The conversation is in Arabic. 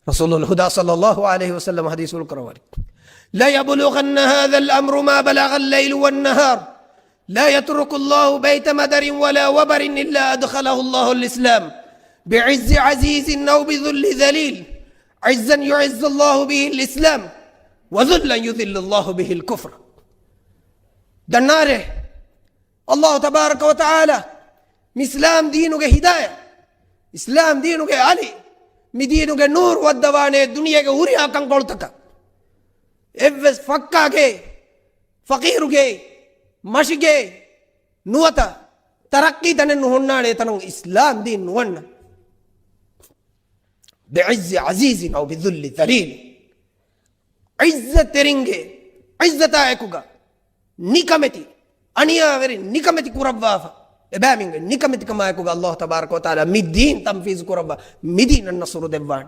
رسول الهدى صلى الله عليه وسلم حديث الكرواري لا يبلغن هذا الأمر ما بلغ الليل والنهار لا يترك الله بيت مدر ولا وبر إلا أدخله الله الإسلام بعز عزيز أو بذل ذليل عزا يعز الله به الإسلام وذلا يذل الله به الكفر دناره الله تبارك وتعالى مسلام دينك هداية إسلام دينك علي مدينك نور والدوانة الدنيا كوريا كان قولتك إفس فكاك فقيرك مشيك نوتا ترقي تنن هنا تنن إسلام دين نونا بعز عزيز أو بذل ذليل عزة ترينجي عزة تايكوغا نيكامتي أنيا غير نيكامتي كوربافا إبامين نيكامتي كما يكوغا الله تبارك وتعالى مدين تنفيذ كوربا مدين النصر دبان